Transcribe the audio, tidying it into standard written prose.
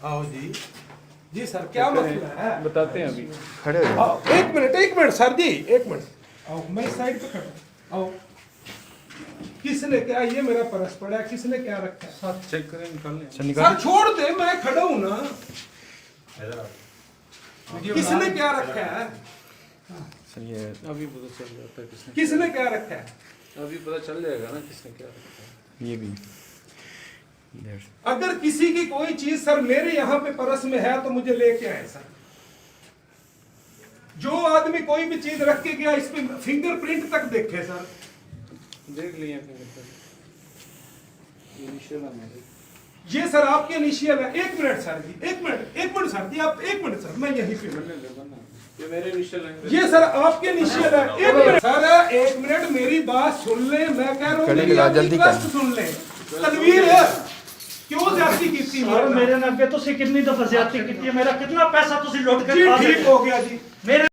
आओ जी जी सर, क्या मसला है बताते हैं अभी। खड़े हो जाओ। एक मिनट सर जी, एक मिनट आओ, मैं इस साइड पे खड़ा हूं। आओ, किसने क्या, ये मेरा पर्स पड़ा है, किसने क्या रखा है? साथ चेक करें, निकाल लें। सर छोड़ दे, मैं खड़ा हूं ना। किसने क्या रखा है? अभी पता चल जाता है किसने क्या रखा है? अभी पता चल जाएगा ना किसने क्या रखा है। ये भी अगर किसी की कोई चीज सर मेरे यहाँ पे पर्स में है तो मुझे लेके आए सर। जो आदमी कोई भी चीज रख के गया, इस पे फिंगरप्रिंट तक देखे सर। देख लिए फिंगरप्रिंट। ये सर आपके इनिशियल है। एक मिनट सर जी, एक मिनट सर जी, आप एक मिनट सर, मैं यहीं पे ये मेरे इनिशियल है। ये सर आपके इनिशियल है। एक मिनट सर, एक मिनट मेरी बात सुन ले, मैं कह रहा हूँ जल्दी रिक्वेस्ट सुन ले। तनवीर क्यों ज्यादती की थी? मेरे नाम पे तुसी कितनी दफा ज्यादती की है, मेरा कितना पैसा तुसी लुट के खा गए। ठीक हो गया जी। मेरे